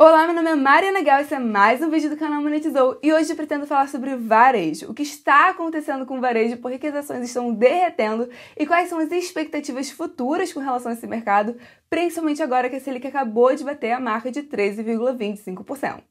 Olá, meu nome é Mariana Gal, esse é mais um vídeo do canal Monetizou e hoje eu pretendo falar sobre varejo, o que está acontecendo com o varejo, por que as ações estão derretendo e quais são as expectativas futuras com relação a esse mercado, principalmente agora que a Selic acabou de bater a marca de 13,25%.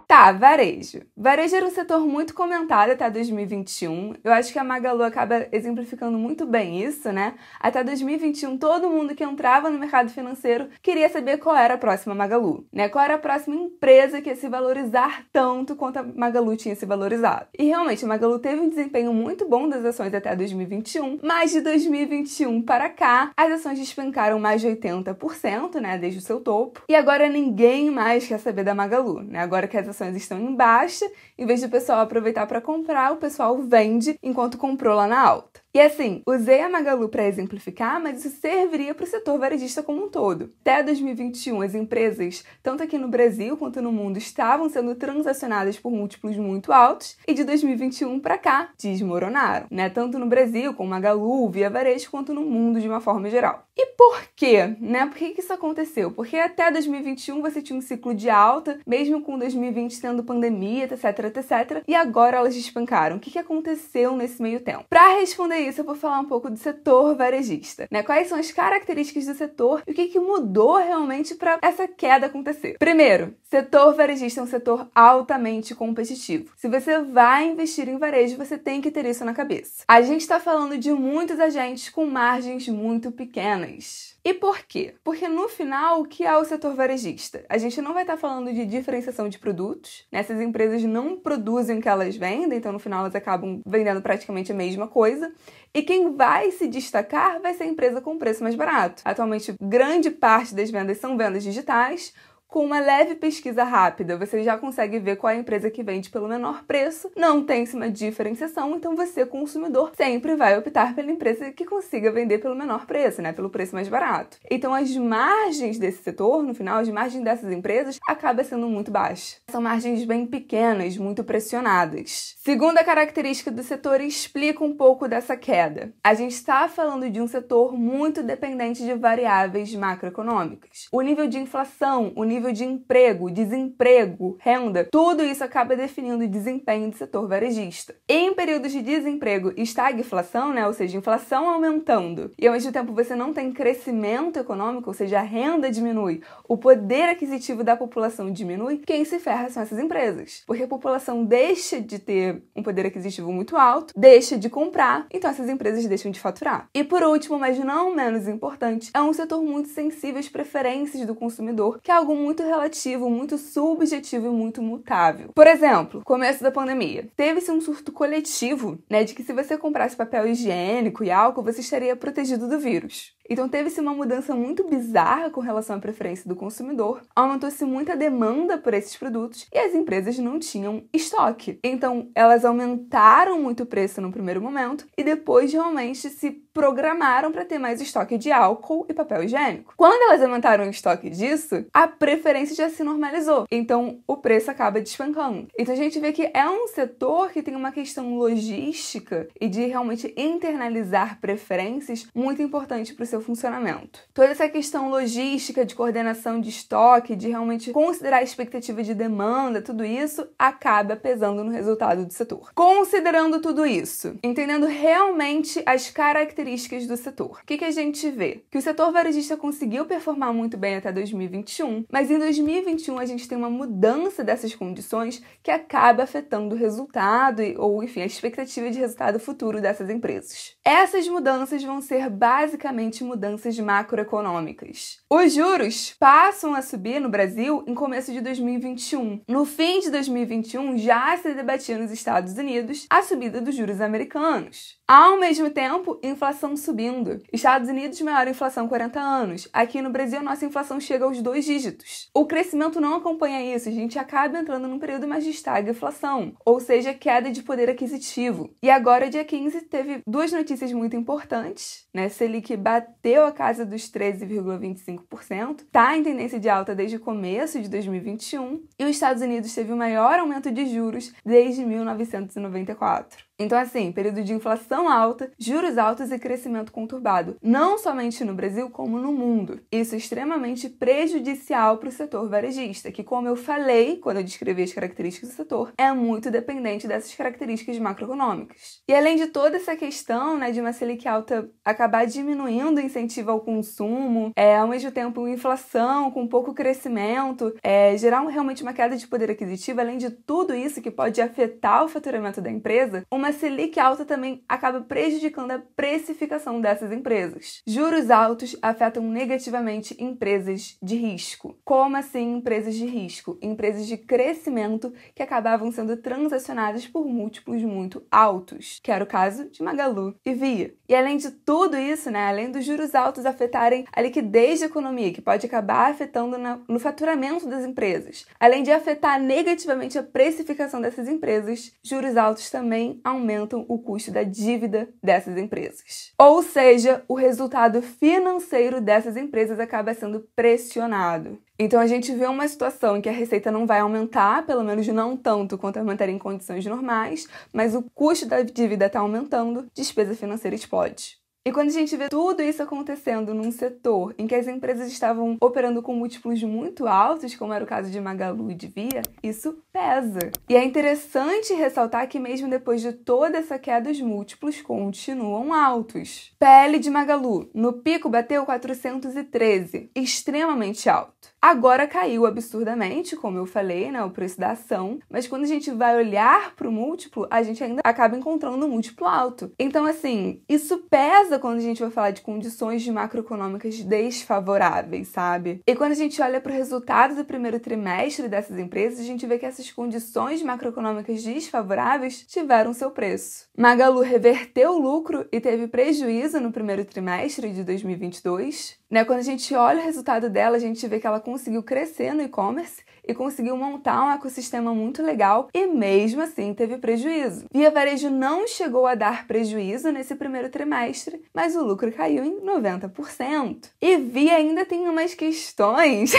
Tá, varejo. Varejo era um setor muito comentado até 2021. Eu acho que a Magalu acaba exemplificando muito bem isso, né? Até 2021, todo mundo que entrava no mercado financeiro queria saber qual era a próxima Magalu, né? Qual era a próxima empresa que ia se valorizar tanto quanto a Magalu tinha se valorizado. E realmente, a Magalu teve um desempenho muito bom das ações até 2021, mas de 2021 para cá, as ações despencaram mais de 80%, né? Desde o seu topo. E agora ninguém mais quer saber da Magalu, né? Agora que as ações estão em baixa, em vez de o pessoal aproveitar para comprar, o pessoal vende enquanto comprou lá na alta. E assim, usei a Magalu para exemplificar, mas isso serviria para o setor varejista como um todo. Até 2021, as empresas, tanto aqui no Brasil quanto no mundo, estavam sendo transacionadas por múltiplos muito altos e de 2021 para cá, desmoronaram, né? Tanto no Brasil, com Magalu, Via Varejo, quanto no mundo de uma forma geral. E por quê, né? Por que isso aconteceu? Porque até 2021 você tinha um ciclo de alta, mesmo com 2020 tendo pandemia, etc, etc, e agora elas despencaram. O que aconteceu nesse meio tempo? Para responder isso, eu vou falar um pouco do setor varejista, né? Quais são as características do setor e o que mudou realmente para essa queda acontecer. Primeiro, setor varejista é um setor altamente competitivo. Se você vai investir em varejo, você tem que ter isso na cabeça. A gente está falando de muitos agentes com margens muito pequenas. E por quê? Porque no final, o que é o setor varejista? A gente não vai estar falando de diferenciação de produtos, né? Essas empresas não produzem o que elas vendem, então no final elas acabam vendendo praticamente a mesma coisa. E quem vai se destacar vai ser a empresa com preço mais barato. Atualmente, grande parte das vendas são vendas digitais. Com uma leve pesquisa rápida, você já consegue ver qual é a empresa que vende pelo menor preço, não tem uma diferenciação, então você, consumidor, sempre vai optar pela empresa que consiga vender pelo menor preço, né? Pelo preço mais barato. Então as margens desse setor, no final, as margens dessas empresas, acaba sendo muito baixa. São margens bem pequenas, muito pressionadas. Segunda característica do setor explica um pouco dessa queda. A gente está falando de um setor muito dependente de variáveis macroeconômicas. O nível de inflação, o nível de emprego, desemprego, renda, tudo isso acaba definindo o desempenho do setor varejista. Em períodos de desemprego e estagflação, né, ou seja, inflação aumentando, e ao mesmo tempo você não tem crescimento econômico, ou seja, a renda diminui, o poder aquisitivo da população diminui, quem se ferra são essas empresas. Porque a população deixa de ter um poder aquisitivo muito alto, deixa de comprar, então essas empresas deixam de faturar. E por último, mas não menos importante, é um setor muito sensível às preferências do consumidor, que é algo muito relativo, muito subjetivo e muito mutável. Por exemplo, começo da pandemia. Teve-se um surto coletivo, né, de que se você comprasse papel higiênico e álcool, você estaria protegido do vírus. Então teve-se uma mudança muito bizarra com relação à preferência do consumidor, aumentou-se muita demanda por esses produtos e as empresas não tinham estoque. Então elas aumentaram muito o preço no primeiro momento e depois realmente se programaram para ter mais estoque de álcool e papel higiênico. Quando elas aumentaram o estoque disso, a preferência já se normalizou, então o preço acaba despencando. Então a gente vê que é um setor que tem uma questão logística e de realmente internalizar preferências muito importante para o seu funcionamento. Toda essa questão logística, de coordenação de estoque, de realmente considerar a expectativa de demanda, tudo isso acaba pesando no resultado do setor. Considerando tudo isso, entendendo realmente as características do setor, o que a gente vê? Que o setor varejista conseguiu performar muito bem até 2021, mas em 2021 a gente tem uma mudança dessas condições que acaba afetando o resultado ou, enfim, a expectativa de resultado futuro dessas empresas. Essas mudanças vão ser basicamente mudanças macroeconômicas. Os juros passam a subir no Brasil em começo de 2021. No fim de 2021, já se debatia nos Estados Unidos a subida dos juros americanos. Ao mesmo tempo, inflação subindo. Estados Unidos, maior inflação 40 anos. Aqui no Brasil, nossa inflação chega aos 2 dígitos. O crescimento não acompanha isso, a gente acaba entrando num período mais de estagflação, ou seja, queda de poder aquisitivo. E agora, dia 15, teve duas notícias muito importantes, né? Selic bateu a casa dos 13,25%, tá em tendência de alta desde o começo de 2021, e os Estados Unidos teve o maior aumento de juros desde 1994. Então, assim, período de inflação alta, juros altos e crescimento conturbado, não somente no Brasil, como no mundo. Isso é extremamente prejudicial para o setor varejista, que, como eu falei quando eu descrevi as características do setor, é muito dependente dessas características macroeconômicas. E além de toda essa questão, né, de uma Selic alta acabar diminuindo o incentivo ao consumo, ao mesmo tempo inflação com pouco crescimento, gerar realmente uma queda de poder aquisitivo, além de tudo isso que pode afetar o faturamento da empresa, uma Selic alta também acaba prejudicando a precificação dessas empresas. Juros altos afetam negativamente empresas de risco. Como assim empresas de risco? Empresas de crescimento que acabavam sendo transacionadas por múltiplos muito altos, que era o caso de Magalu e Via. E além de tudo isso, né, além dos juros altos afetarem a liquidez da economia, que pode acabar afetando no faturamento das empresas, além de afetar negativamente a precificação dessas empresas, juros altos também aumentam o custo da dívida dessas empresas. Ou seja, o resultado financeiro dessas empresas acaba sendo pressionado. Então a gente vê uma situação em que a receita não vai aumentar, pelo menos não tanto quanto aumentar em condições normais, mas o custo da dívida está aumentando, despesa financeira explode. E quando a gente vê tudo isso acontecendo num setor em que as empresas estavam operando com múltiplos muito altos, como era o caso de Magalu e de Via, isso pesa. E é interessante ressaltar que mesmo depois de toda essa queda, os múltiplos continuam altos. PL de Magalu, no pico bateu 413, extremamente alto. Agora caiu absurdamente, como eu falei, né, o preço da ação, mas quando a gente vai olhar para o múltiplo, a gente ainda acaba encontrando um múltiplo alto. Então, assim, isso pesa quando a gente vai falar de condições de macroeconômicas desfavoráveis, sabe? E quando a gente olha para o resultado do primeiro trimestre dessas empresas, a gente vê que essas condições macroeconômicas desfavoráveis tiveram seu preço. Magalu reverteu o lucro e teve prejuízo no primeiro trimestre de 2022. Quando a gente olha o resultado dela, a gente vê que ela conseguiu crescer no e-commerce e conseguiu montar um ecossistema muito legal e mesmo assim teve prejuízo. Via Varejo não chegou a dar prejuízo nesse primeiro trimestre, mas o lucro caiu em 90%. E Via ainda tem umas questões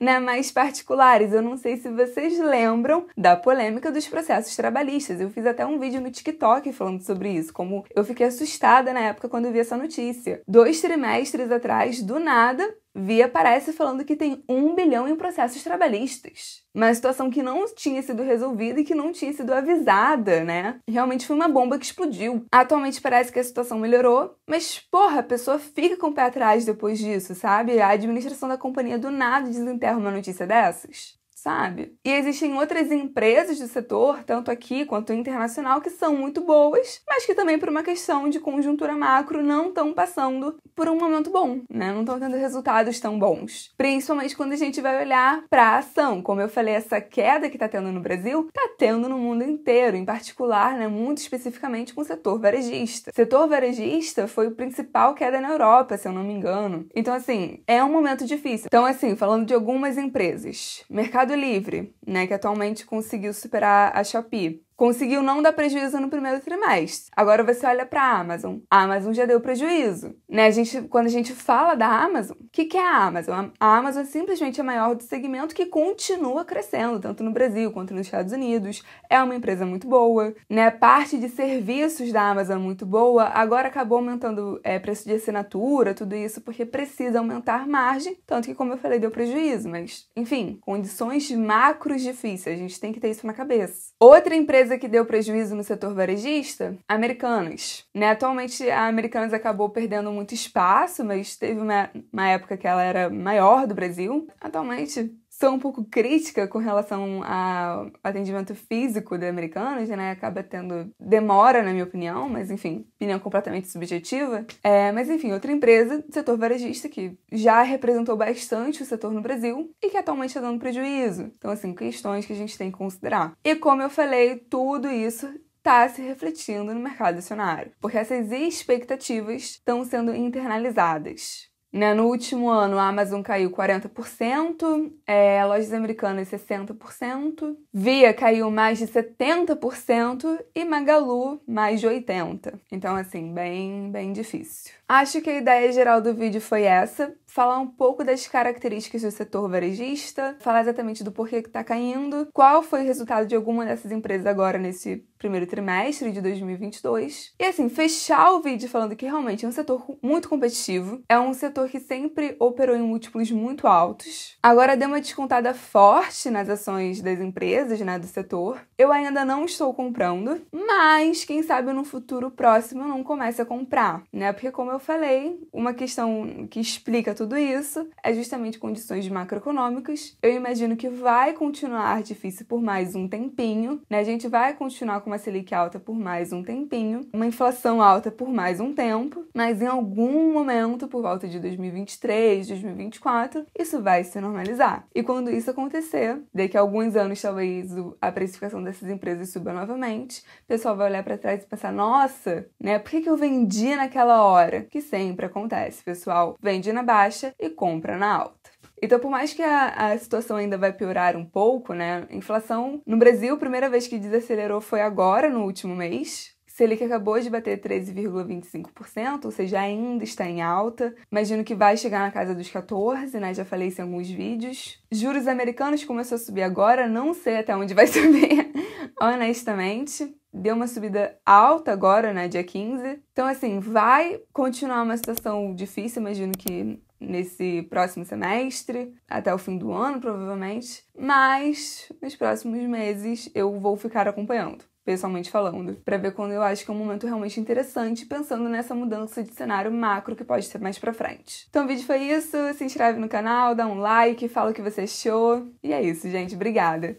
né, mais particulares. Eu não sei se vocês lembram da polêmica dos processos trabalhistas. Eu fiz até um vídeo no TikTok falando sobre isso, como eu fiquei assustada na época quando eu vi essa notícia. 2 trimestres atrás, do nada, Via aparece falando que tem 1 bilhão em processos trabalhistas. Uma situação que não tinha sido resolvida e que não tinha sido avisada, né? Realmente foi uma bomba que explodiu. Atualmente parece que a situação melhorou, mas, porra, a pessoa fica com o pé atrás depois disso, sabe? A administração da companhia do nada desenterra uma notícia dessas. Sabe? E existem outras empresas do setor, tanto aqui quanto internacional, que são muito boas, mas que também por uma questão de conjuntura macro não estão passando por um momento bom, né? Não estão tendo resultados tão bons. Principalmente quando a gente vai olhar para a ação. Como eu falei, essa queda que está tendo no Brasil, está tendo no mundo inteiro, em particular, né, muito especificamente com o setor varejista. O setor varejista foi o principal queda na Europa, se eu não me engano. Então, assim, é um momento difícil. Então, assim, falando de algumas empresas, Mercado Livre, né, que atualmente conseguiu superar a Shopee. Conseguiu não dar prejuízo no primeiro trimestre. Agora você olha para a Amazon. A Amazon já deu prejuízo, né? Quando a gente fala da Amazon, o que é a Amazon? A Amazon é simplesmente a maior do segmento que continua crescendo, tanto no Brasil quanto nos Estados Unidos. É uma empresa muito boa, né? A parte de serviços da Amazon é muito boa. Agora acabou aumentando preço de assinatura, tudo isso, porque precisa aumentar margem, tanto que, como eu falei, deu prejuízo. Mas, enfim, condições macros difíceis. A gente tem que ter isso na cabeça. Outra empresa que deu prejuízo no setor varejista, Americanas. Né? Atualmente, a Americanas acabou perdendo muito espaço, mas teve uma época que ela era maior do Brasil. Atualmente, sou um pouco crítica com relação ao atendimento físico da Americanas, né? Acaba tendo demora, na minha opinião, mas enfim, opinião completamente subjetiva. Mas enfim, outra empresa do setor varejista que já representou bastante o setor no Brasil e que atualmente está dando prejuízo. Então, assim, questões que a gente tem que considerar. E como eu falei, tudo isso está se refletindo no mercado acionário, porque essas expectativas estão sendo internalizadas. No último ano, a Amazon caiu 40%, Lojas Americanas 60%, Via caiu mais de 70% e Magalu mais de 80%. Então, assim, bem difícil. Acho que a ideia geral do vídeo foi essa, falar um pouco das características do setor varejista, falar exatamente do porquê que está caindo, qual foi o resultado de alguma dessas empresas agora nesse primeiro trimestre de 2022. E assim, fechar o vídeo falando que realmente é um setor muito competitivo, é um setor que sempre operou em múltiplos muito altos. Agora deu uma descontada forte nas ações das empresas, né, do setor. Eu ainda não estou comprando, mas quem sabe no futuro próximo eu não comece a comprar, né? Porque como eu falei, uma questão que explica tudo isso é justamente condições macroeconômicas. Eu imagino que vai continuar difícil por mais um tempinho, né? A gente vai continuar com uma Selic alta por mais um tempinho, uma inflação alta por mais um tempo, mas em algum momento, por volta de 2023, 2024, isso vai se normalizar. E quando isso acontecer, daqui a alguns anos talvez a precificação dessas empresas suba novamente, o pessoal vai olhar para trás e pensar, nossa, né? Por que eu vendi naquela hora? Que sempre acontece, pessoal. Vende na baixa e compra na alta. Então, por mais que a situação ainda vai piorar um pouco, né? A inflação no Brasil, a primeira vez que desacelerou foi agora, no último mês. Selic acabou de bater 13,25%, ou seja, ainda está em alta. Imagino que vai chegar na casa dos 14%, né? Já falei isso em alguns vídeos. Juros americanos começou a subir agora, não sei até onde vai subir, honestamente. Deu uma subida alta agora, né? Dia 15. Então, assim, vai continuar uma situação difícil, imagino que nesse próximo semestre, até o fim do ano, provavelmente. Mas nos próximos meses eu vou ficar acompanhando, pessoalmente falando, para ver quando eu acho que é um momento realmente interessante, pensando nessa mudança de cenário macro que pode ser mais pra frente. Então o vídeo foi isso, se inscreve no canal, dá um like, fala o que você achou. E é isso, gente. Obrigada!